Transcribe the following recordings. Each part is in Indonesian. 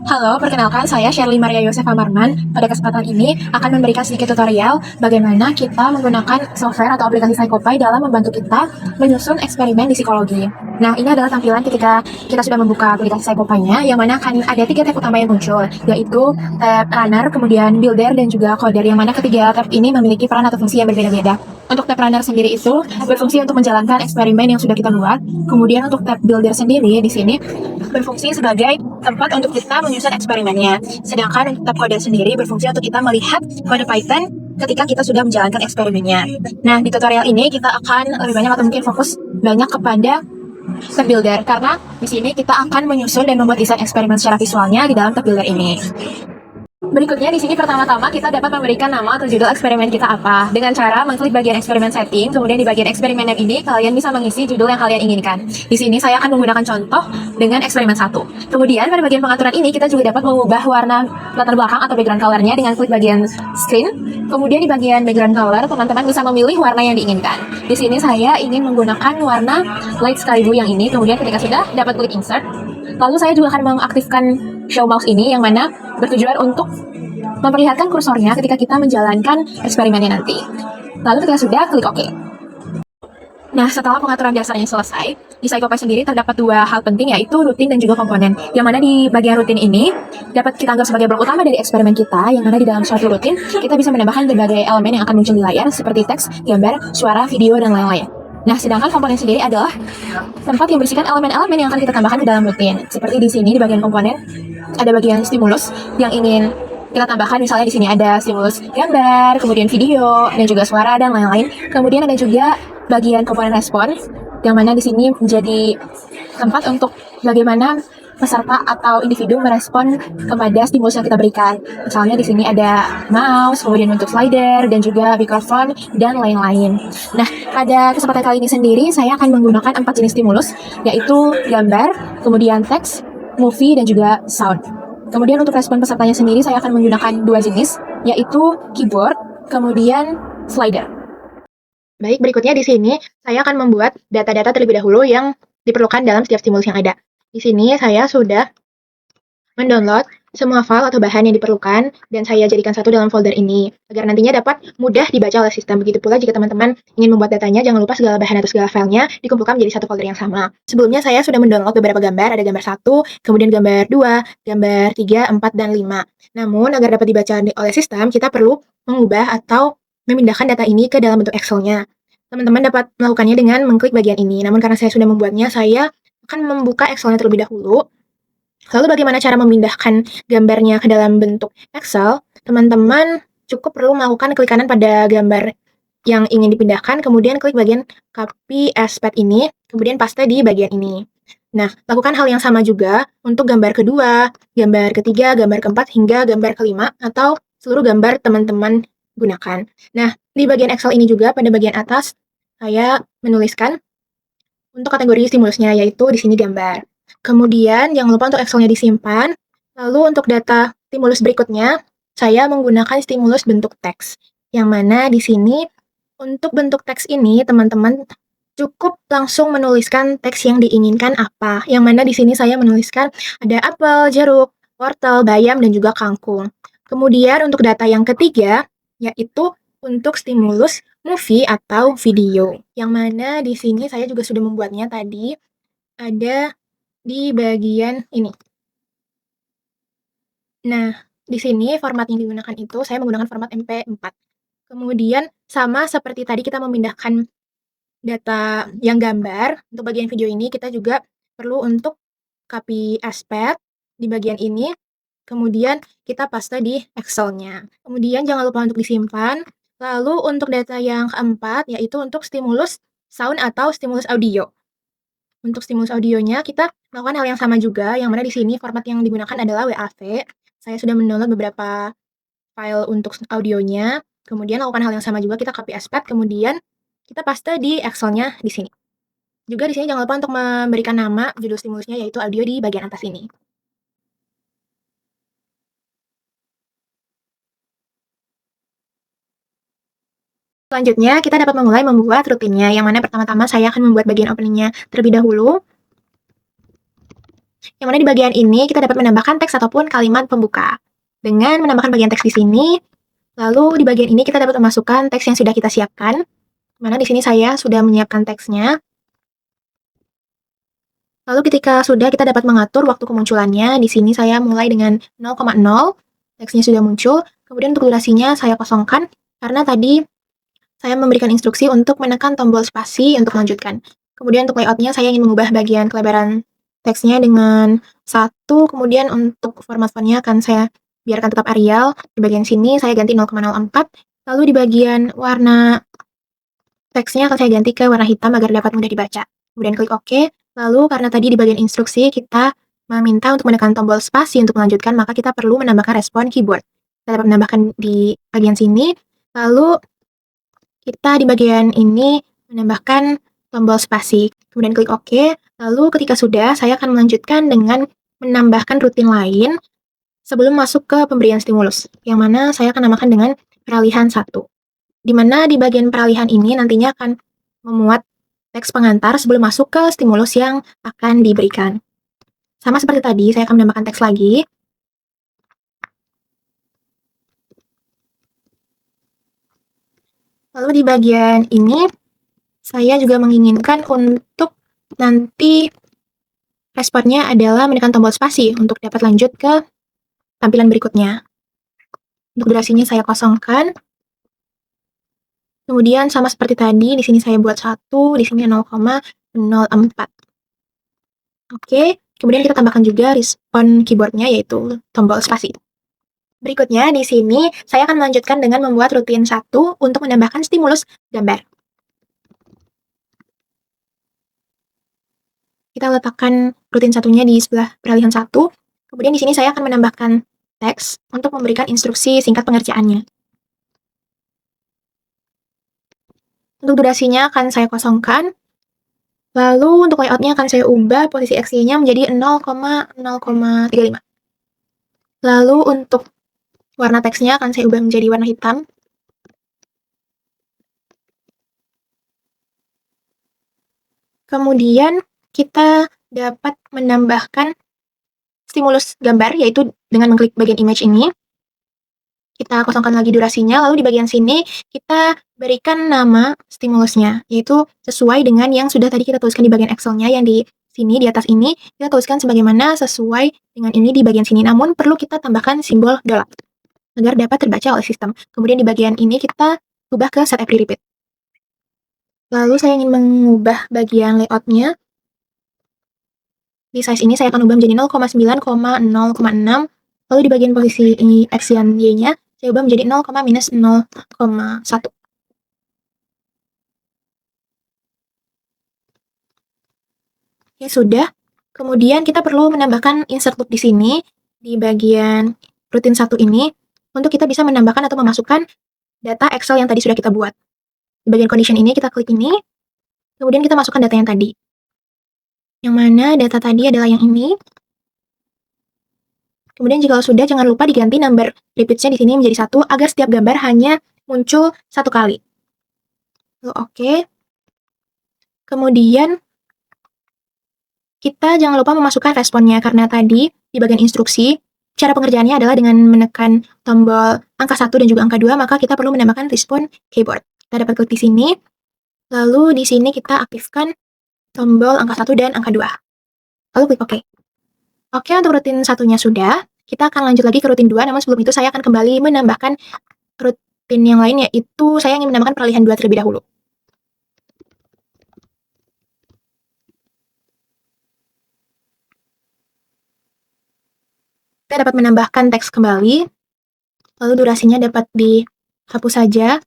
Halo, perkenalkan saya Shirley Maria Yosefa Marman. Pada kesempatan ini akan memberikan sedikit tutorial bagaimana kita menggunakan software atau aplikasi PsychoPy dalam membantu kita menyusun eksperimen di psikologi. Nah, ini adalah tampilan ketika kita sudah membuka aplikasi PsychoPy-nya, yang mana akan ada 3 tab utama yang muncul, yaitu tab runner, kemudian builder, dan juga coder, yang mana ketiga tab ini memiliki peran atau fungsi yang berbeda-beda. Untuk tab runner sendiri itu berfungsi untuk menjalankan eksperimen yang sudah kita buat. Kemudian untuk tab builder sendiri di sini berfungsi sebagai tempat untuk kita menyusun eksperimennya. Sedangkan untuk tab kode sendiri berfungsi untuk kita melihat kode Python ketika kita sudah menjalankan eksperimennya. Nah, di tutorial ini kita akan lebih banyak atau mungkin fokus banyak kepada tab builder, karena di sini kita akan menyusun dan membuat desain eksperimen secara visualnya di dalam tab builder ini. Berikutnya di sini pertama-tama kita dapat memberikan nama atau judul eksperimen kita apa dengan cara mengklik bagian eksperimen setting, kemudian di bagian eksperimen name ini kalian bisa mengisi judul yang kalian inginkan. Di sini saya akan menggunakan contoh dengan eksperimen 1. Kemudian pada bagian pengaturan ini kita juga dapat mengubah warna latar belakang atau background color-nya dengan klik bagian screen. Kemudian di bagian background color teman-teman bisa memilih warna yang diinginkan. Di sini saya ingin menggunakan warna light sky blue yang ini. Kemudian ketika sudah dapat klik insert, lalu saya juga akan mengaktifkan show mouse ini, yang mana bertujuan untuk memperlihatkan kursornya ketika kita menjalankan eksperimennya nanti. Lalu ketika sudah, klik OK. Nah, setelah pengaturan dasarnya selesai, di PsychoPy sendiri terdapat 2 hal penting, yaitu rutin dan juga komponen. Yang mana di bagian rutin ini dapat kita anggap sebagai blok utama dari eksperimen kita, yang mana di dalam suatu rutin kita bisa menambahkan berbagai elemen yang akan muncul di layar seperti teks, gambar, suara, video, dan lain-lain. Nah, sedangkan komponen sendiri adalah tempat yang berisikan elemen-elemen yang akan kita tambahkan ke dalam rutin. Seperti di sini di bagian komponen ada bagian stimulus yang ingin kita tambahkan, misalnya di sini ada stimulus gambar, kemudian video, dan juga suara, dan lain-lain. Kemudian ada juga bagian komponen respon, yang mana di sini menjadi tempat untuk bagaimana peserta atau individu merespon kepada stimulus yang kita berikan. Misalnya di sini ada mouse, kemudian bentuk slider, dan juga mikrofon, dan lain-lain. Nah, pada kesempatan kali ini sendiri saya akan menggunakan 4 jenis stimulus, yaitu gambar, kemudian teks, movie, dan juga sound. Kemudian untuk respon pesertanya sendiri saya akan menggunakan 2 jenis, yaitu keyboard, kemudian slider. Baik, berikutnya di sini saya akan membuat data-data terlebih dahulu yang diperlukan dalam setiap stimulus yang ada. Di sini saya sudah mendownload semua file atau bahan yang diperlukan dan saya jadikan satu dalam folder ini agar nantinya dapat mudah dibaca oleh sistem. Begitu pula jika teman-teman ingin membuat datanya, jangan lupa segala bahan atau segala filenya dikumpulkan menjadi satu folder yang sama. Sebelumnya saya sudah mendownload beberapa gambar, ada gambar 1, kemudian gambar 2, gambar 3, 4, dan 5. Namun agar dapat dibaca oleh sistem, kita perlu mengubah atau memindahkan data ini ke dalam bentuk Excel-nya. Teman-teman dapat melakukannya dengan mengklik bagian ini. Namun karena saya sudah membuatnya, saya akan membuka Excel-nya terlebih dahulu. Lalu bagaimana cara memindahkan gambarnya ke dalam bentuk Excel? Teman-teman cukup perlu melakukan klik kanan pada gambar yang ingin dipindahkan, kemudian klik bagian copy as path ini, kemudian paste di bagian ini. Nah, lakukan hal yang sama juga untuk gambar kedua, gambar ketiga, gambar keempat, hingga gambar kelima, atau seluruh gambar teman-teman gunakan. Nah, di bagian Excel ini juga pada bagian atas, saya menuliskan untuk kategori stimulusnya, yaitu di sini gambar. Kemudian jangan lupa untuk Excel-nya disimpan. Lalu untuk data stimulus berikutnya, saya menggunakan stimulus bentuk teks. Yang mana di sini untuk bentuk teks ini teman-teman cukup langsung menuliskan teks yang diinginkan apa. Yang mana di sini saya menuliskan ada apel, jeruk, wortel, bayam, dan juga kangkung. Kemudian untuk data yang ketiga, yaitu untuk stimulus movie atau video. Yang mana di sini saya juga sudah membuatnya tadi, ada di bagian ini. Nah, di sini format yang digunakan itu saya menggunakan format MP4. Kemudian sama seperti tadi kita memindahkan data yang gambar, untuk bagian video ini kita juga perlu untuk copy as path di bagian ini, kemudian kita paste di Excel-nya. Kemudian jangan lupa untuk disimpan. Lalu untuk data yang keempat, yaitu untuk stimulus sound atau stimulus audio. Untuk stimulus audionya kita melakukan hal yang sama juga, yang mana di sini format yang digunakan adalah WAV. Saya sudah mendownload beberapa file untuk audionya, kemudian lakukan hal yang sama juga, kita copy as path, kemudian kita paste di Excel-nya di sini. Juga di sini jangan lupa untuk memberikan nama judul stimulusnya, yaitu audio, di bagian atas ini. Selanjutnya, kita dapat memulai membuat rutinnya, yang mana pertama-tama saya akan membuat bagian opening-nya terlebih dahulu. Yang mana di bagian ini kita dapat menambahkan teks ataupun kalimat pembuka. Dengan menambahkan bagian teks di sini, lalu di bagian ini kita dapat memasukkan teks yang sudah kita siapkan. Mana di sini saya sudah menyiapkan teksnya. Lalu ketika sudah kita dapat mengatur waktu kemunculannya, di sini saya mulai dengan 0,0, teksnya sudah muncul. Kemudian untuk durasinya saya kosongkan, karena tadi saya memberikan instruksi untuk menekan tombol spasi untuk melanjutkan. Kemudian untuk layoutnya saya ingin mengubah bagian kelebaran teksnya dengan 1, kemudian untuk format fontnya akan saya biarkan tetap Arial. Di bagian sini saya ganti 0,04, lalu di bagian warna teksnya akan saya ganti ke warna hitam agar dapat mudah dibaca. Kemudian klik OK. Lalu karena tadi di bagian instruksi kita meminta untuk menekan tombol spasi untuk melanjutkan, maka kita perlu menambahkan respon keyboard. Kita dapat menambahkan di bagian sini. Lalu kita di bagian ini menambahkan tombol spasi. Kemudian klik OK. Lalu ketika sudah, saya akan melanjutkan dengan menambahkan rutin lain sebelum masuk ke pemberian stimulus, yang mana saya akan namakan dengan peralihan 1. Di mana di bagian peralihan ini nantinya akan memuat teks pengantar sebelum masuk ke stimulus yang akan diberikan. Sama seperti tadi, saya akan menambahkan teks lagi. Lalu di bagian ini, saya juga menginginkan untuk nanti responnya adalah menekan tombol spasi untuk dapat lanjut ke tampilan berikutnya. Untuk durasinya saya kosongkan. Kemudian sama seperti tadi, di sini saya buat 1, di sini 0,04. Oke, kemudian kita tambahkan juga respon keyboardnya yaitu tombol spasi. Berikutnya di sini saya akan melanjutkan dengan membuat rutin 1 untuk menambahkan stimulus gambar. Kita letakkan rutin satunya di sebelah peralihan 1. Kemudian di sini saya akan menambahkan teks untuk memberikan instruksi singkat pengerjaannya. Untuk durasinya akan saya kosongkan. Lalu untuk layoutnya akan saya ubah posisi X-nya menjadi 0,0,35. Lalu untuk warna teksnya akan saya ubah menjadi warna hitam. Kemudian kita dapat menambahkan stimulus gambar, yaitu dengan mengklik bagian image ini. Kita kosongkan lagi durasinya, lalu di bagian sini kita berikan nama stimulusnya, yaitu sesuai dengan yang sudah tadi kita tuliskan di bagian Excel-nya, yang di sini, di atas ini, kita tuliskan sebagaimana sesuai dengan ini di bagian sini. Namun, perlu kita tambahkan simbol $, agar dapat terbaca oleh sistem. Kemudian di bagian ini kita ubah ke set every repeat. Lalu saya ingin mengubah bagian layout-nya. Di size ini saya akan ubah menjadi 0,9,0,6. Lalu di bagian posisi ini X dan Y-nya, saya ubah menjadi 0,-0,1. Ya sudah. Kemudian kita perlu menambahkan insert loop di sini, di bagian rutin 1 ini, untuk kita bisa menambahkan atau memasukkan data Excel yang tadi sudah kita buat. Di bagian condition ini kita klik ini, kemudian kita masukkan data yang tadi. Yang mana data tadi adalah yang ini. Kemudian jika sudah, jangan lupa diganti number repeats-nya di sini menjadi 1, agar setiap gambar hanya muncul 1 kali. Lalu oke. Kemudian kita jangan lupa memasukkan responnya, karena tadi di bagian instruksi, cara pengerjaannya adalah dengan menekan tombol angka 1 dan juga angka 2, maka kita perlu menambahkan respon keyboard. Kita dapat klik di sini, lalu di sini kita aktifkan tombol angka 1 dan angka 2. Lalu klik OK. Oke, untuk rutin satunya sudah, kita akan lanjut lagi ke rutin 2, namun sebelum itu saya akan kembali menambahkan rutin yang lain, yaitu saya ingin menambahkan peralihan 2 terlebih dahulu. Kita dapat menambahkan teks kembali, lalu durasinya dapat dihapus saja.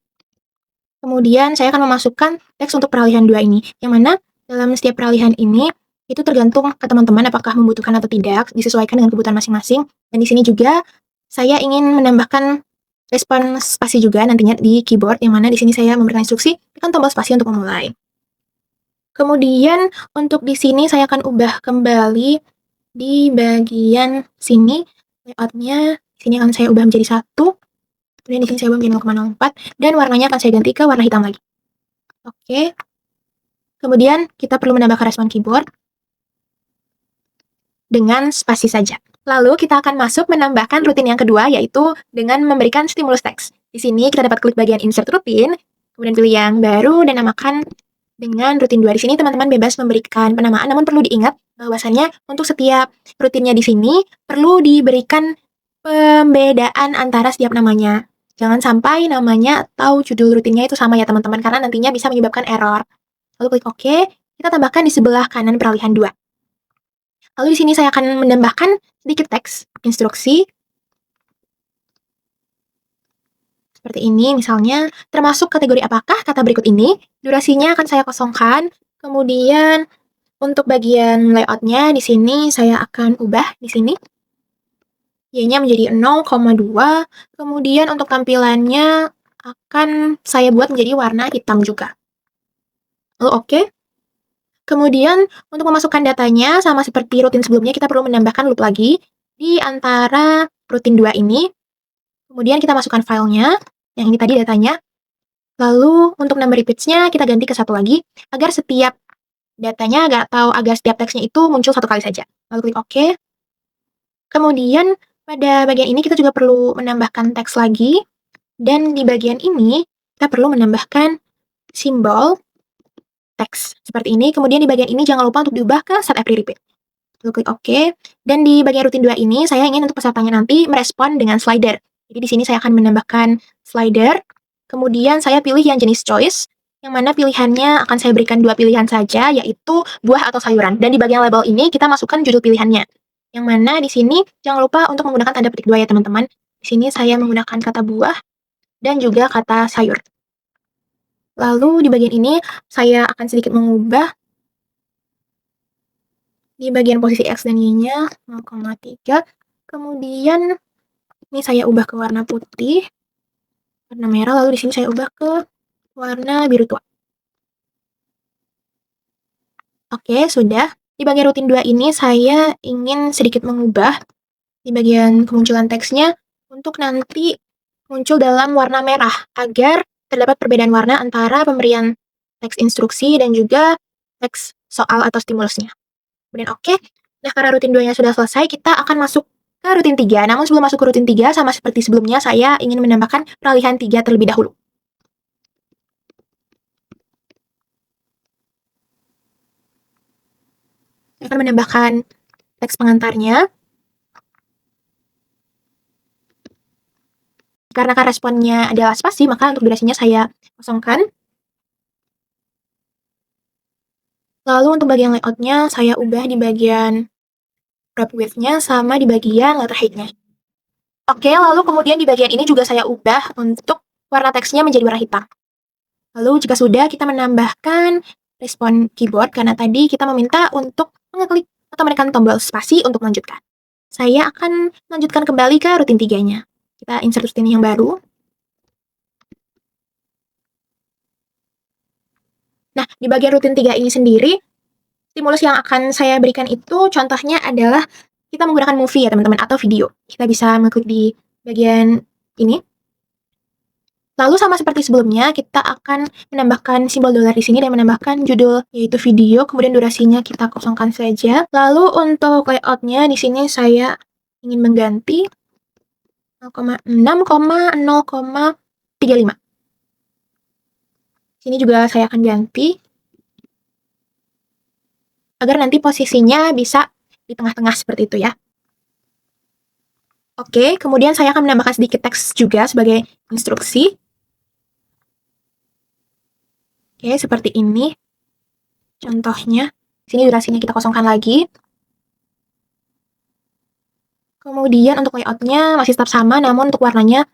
Kemudian saya akan memasukkan teks untuk peralihan 2 ini, yang mana dalam setiap peralihan ini, itu tergantung ke teman-teman apakah membutuhkan atau tidak, disesuaikan dengan kebutuhan masing-masing. Dan di sini juga saya ingin menambahkan respon spasi juga nantinya di keyboard, yang mana di sini saya memberikan instruksi tekan tombol spasi untuk memulai. Kemudian untuk di sini saya akan ubah kembali di bagian sini layoutnya. Di sini akan saya ubah menjadi 1. Kemudian di sini saya ubah menjadi 0,04 dan warnanya akan saya ganti ke warna hitam lagi. Oke. Kemudian kita perlu menambahkan respon keyboard. dengan spasi saja. Lalu kita akan masuk menambahkan rutin yang kedua, yaitu dengan memberikan stimulus teks. Di sini kita dapat klik bagian insert rutin, kemudian pilih yang baru dan namakan dengan rutin 2. Di sini teman-teman bebas memberikan penamaan, namun perlu diingat bahwasannya untuk setiap rutinnya di sini perlu diberikan pembedaan antara setiap namanya. Jangan sampai namanya atau judul rutinnya itu sama ya teman-teman, karena nantinya bisa menyebabkan error. Lalu klik OK, kita tambahkan di sebelah kanan peralihan 2. Lalu di sini saya akan menambahkan sedikit teks instruksi. Seperti ini, misalnya, termasuk kategori apakah kata berikut ini, durasinya akan saya kosongkan, kemudian untuk bagian layoutnya di sini saya akan ubah di sini. Y-nya menjadi 0,2, kemudian untuk tampilannya akan saya buat menjadi warna hitam juga. Lalu oke. Kemudian untuk memasukkan datanya, sama seperti rutin sebelumnya, kita perlu menambahkan loop lagi di antara rutin 2 ini. Kemudian kita masukkan filenya, yang ini tadi datanya. Lalu untuk number repeats-nya kita ganti ke 1 lagi, agar setiap datanya atau agar setiap teksnya itu muncul 1 kali saja. Lalu klik OK. Kemudian pada bagian ini kita juga perlu menambahkan teks lagi, dan di bagian ini kita perlu menambahkan simbol teks seperti ini. Kemudian di bagian ini jangan lupa untuk diubah ke set every repeat. Lalu klik OK. Dan di bagian rutin 2 ini saya ingin untuk pesertanya nanti merespon dengan slider. Jadi di sini saya akan menambahkan slider. Kemudian saya pilih yang jenis choice, yang mana pilihannya akan saya berikan 2 pilihan saja, yaitu buah atau sayuran. Dan di bagian label ini kita masukkan judul pilihannya. Yang mana di sini jangan lupa untuk menggunakan tanda petik 2 ya teman-teman. Di sini saya menggunakan kata buah dan juga kata sayur. Lalu di bagian ini saya akan sedikit mengubah di bagian posisi X dan Y-nya 0,3. Kemudian ini saya ubah ke warna putih, warna merah, lalu di sini saya ubah ke warna biru tua. Oke, sudah. Di bagian rutin 2 ini saya ingin sedikit mengubah di bagian kemunculan teksnya untuk nanti muncul dalam warna merah, agar terdapat perbedaan warna antara pemberian teks instruksi dan juga teks soal atau stimulusnya. Kemudian oke. Nah, karena rutin 2-nya sudah selesai, kita akan masuk ke rutin 3. Namun sebelum masuk ke rutin 3, sama seperti sebelumnya, saya ingin menambahkan peralihan 3 terlebih dahulu. Saya akan menambahkan teks pengantarnya. Karena responnya adalah spasi, maka untuk durasinya saya kosongkan. Lalu untuk bagian layoutnya, saya ubah di bagian wrap width-nya sama di bagian letter height-nya. Oke, lalu kemudian di bagian ini juga saya ubah untuk warna teksnya menjadi warna hitam. Lalu jika sudah, kita menambahkan respon keyboard, karena tadi kita meminta untuk mengeklik atau menekan tombol spasi untuk melanjutkan. Saya akan melanjutkan kembali ke rutin 3-nya. Kita insert rutin yang baru. Nah, di bagian rutin 3 ini sendiri, stimulus yang akan saya berikan itu contohnya adalah kita menggunakan movie ya teman-teman, atau video. Kita bisa mengklik di bagian ini. Lalu sama seperti sebelumnya, kita akan menambahkan simbol dolar di sini dan menambahkan judul yaitu video, kemudian durasinya kita kosongkan saja. Lalu untuk layoutnya di sini saya ingin mengganti 0,6,0,35. Sini juga saya akan ganti agar nanti posisinya bisa di tengah-tengah seperti itu ya. Oke, kemudian saya akan menambahkan sedikit teks juga sebagai instruksi. Oke, seperti ini. Contohnya, sini durasinya kita kosongkan lagi. Kemudian untuk layoutnya masih tetap sama, namun untuk warnanya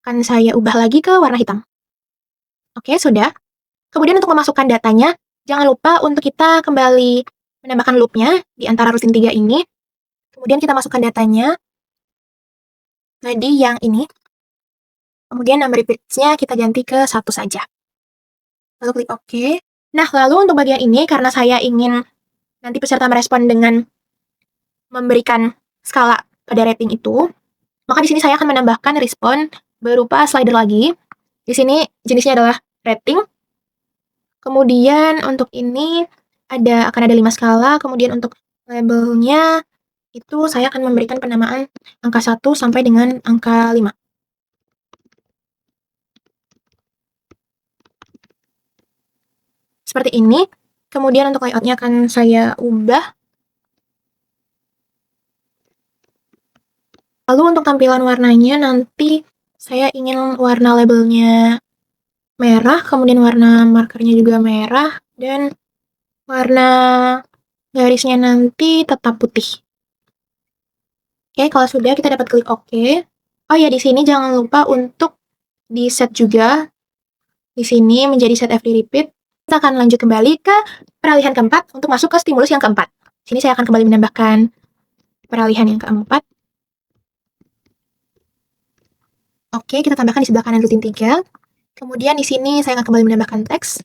akan saya ubah lagi ke warna hitam. Oke, sudah. Kemudian untuk memasukkan datanya, jangan lupa untuk kita kembali menambahkan loop-nya di antara rutin 3 ini. Kemudian kita masukkan datanya. Tadi yang ini. Kemudian number repeats-nya kita ganti ke 1 saja. Lalu klik OK. Nah, lalu untuk bagian ini, karena saya ingin nanti peserta merespon dengan memberikan skala pada rating itu, maka di sini saya akan menambahkan respon berupa slider lagi. Di sini jenisnya adalah rating. Kemudian untuk ini akan ada 5 skala, kemudian untuk labelnya itu saya akan memberikan penamaan angka 1 sampai dengan angka 5. Seperti ini. Kemudian untuk layoutnya akan saya ubah. Lalu untuk tampilan warnanya nanti saya ingin warna labelnya merah, kemudian warna markernya juga merah, dan warna garisnya nanti tetap putih. Oke, kalau sudah kita dapat klik OK. Oh ya, di sini jangan lupa untuk di set juga. Di sini menjadi set every repeat. Kita akan lanjut kembali ke peralihan keempat untuk masuk ke stimulus yang keempat. Sini saya akan kembali menambahkan peralihan yang keempat. Oke, kita tambahkan di sebelah kanan rutin 3. Kemudian di sini saya akan kembali menambahkan teks.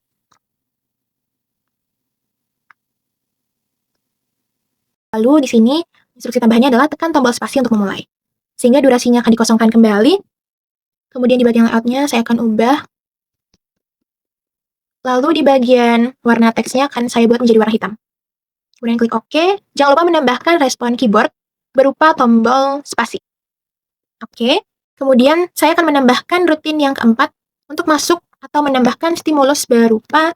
Lalu di sini instruksi tambahannya adalah tekan tombol spasi untuk memulai. Sehingga durasinya akan dikosongkan kembali. Kemudian di bagian layoutnya saya akan ubah. Lalu di bagian warna teksnya akan saya buat menjadi warna hitam. Kemudian klik OK. Jangan lupa menambahkan respon keyboard berupa tombol spasi. Oke. Kemudian saya akan menambahkan rutin yang keempat untuk masuk atau menambahkan stimulus berupa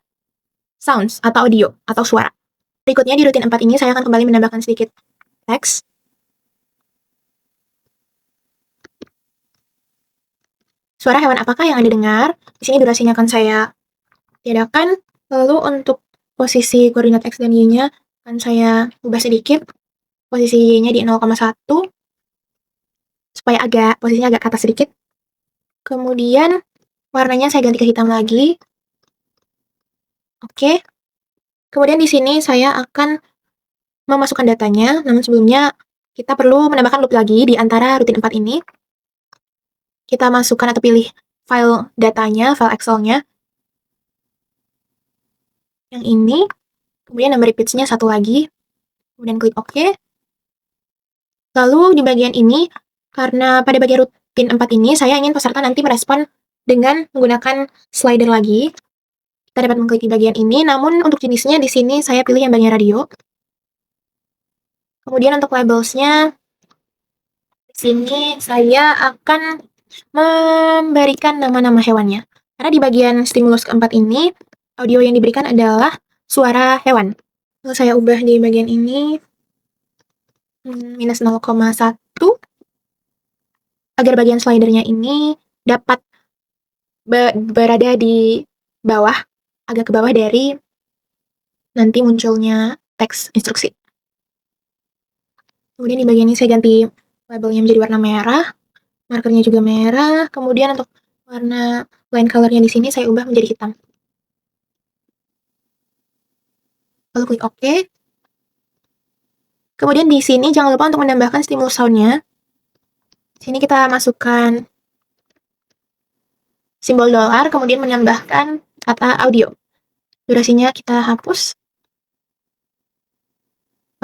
sounds atau audio atau suara. Berikutnya di rutin 4 ini saya akan kembali menambahkan sedikit teks. Suara hewan apakah yang Anda dengar? Di sini durasinya akan saya tiadakan. Lalu untuk posisi koordinat X dan Y-nya akan saya ubah sedikit. Posisi Y-nya di 0,1 supaya posisinya agak ke atas sedikit. Kemudian warnanya saya ganti ke hitam lagi. Oke. Kemudian di sini saya akan memasukkan datanya, namun sebelumnya kita perlu menambahkan loop lagi di antara rutin 4 ini. Kita masukkan atau pilih file datanya, file Excel-nya. Yang ini. Kemudian number repeats-nya 1 lagi. Kemudian klik OK. Lalu di bagian ini, karena pada bagian rutin 4 ini, saya ingin peserta nanti merespon dengan menggunakan slider lagi. Kita dapat mengklik di bagian ini, namun untuk jenisnya di sini saya pilih yang bagian radio. Kemudian untuk labels-nya, di sini saya akan memberikan nama-nama hewannya. Karena di bagian stimulus keempat ini, audio yang diberikan adalah suara hewan. Lalu saya ubah di bagian ini, minus 0,1, agar bagian slidernya ini dapat berada di bawah, agak ke bawah dari nanti munculnya teks instruksi. Kemudian di bagian ini saya ganti labelnya menjadi warna merah, markernya juga merah. Kemudian untuk warna line colornya di sini saya ubah menjadi hitam. Lalu klik OK. Kemudian di sini jangan lupa untuk menambahkan stimulus sound-nya. Sini kita masukkan simbol dolar, kemudian menambahkan kata audio. Durasinya kita hapus.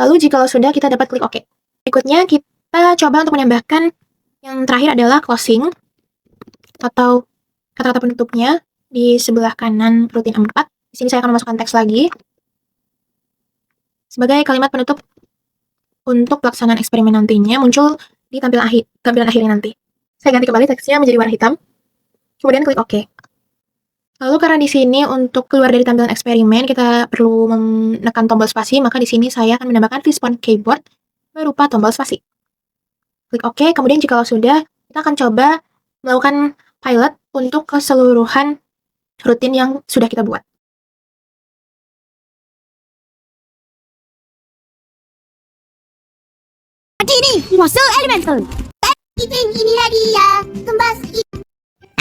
Lalu jika sudah, kita dapat klik OK. Berikutnya kita coba untuk menambahkan yang terakhir adalah closing atau kata-kata penutupnya di sebelah kanan rutin 4. Di sini saya akan memasukkan teks lagi sebagai kalimat penutup untuk pelaksanaan eksperimen nantinya muncul di tampilan akhirnya nanti. Saya ganti kembali teksnya menjadi warna hitam. Kemudian klik OK. Lalu karena di sini untuk keluar dari tampilan eksperimen kita perlu menekan tombol spasi, maka di sini saya akan menambahkan respon keyboard berupa tombol spasi. Klik OK. Kemudian jika sudah, kita akan coba melakukan pilot untuk keseluruhan rutin yang sudah kita buat. Ini Monster Elemental. Ini lagi ya, kembas.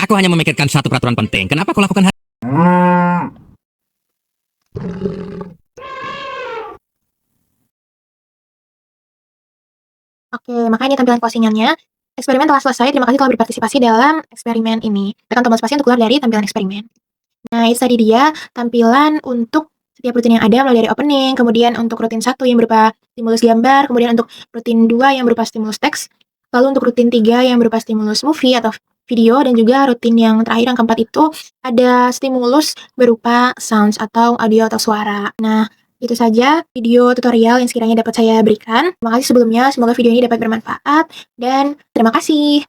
Aku hanya memikirkan satu peraturan penting. Kenapa kau lakukan hal? Oke, maka ini tampilan closingannya. Eksperimen telah selesai. Terima kasih telah berpartisipasi dalam eksperimen ini. Tekan tombol spasi untuk keluar dari tampilan eksperimen. Nah, itu tadi dia tampilan untuk setiap rutin yang ada mulai dari opening, kemudian untuk rutin 1 yang berupa stimulus gambar, kemudian untuk rutin 2 yang berupa stimulus teks, lalu untuk rutin 3 yang berupa stimulus movie atau video, dan juga rutin yang terakhir yang keempat itu ada stimulus berupa sounds atau audio atau suara. Nah, Itu saja video tutorial yang sekiranya dapat saya berikan. Terima kasih sebelumnya, semoga video ini dapat bermanfaat, dan terima kasih.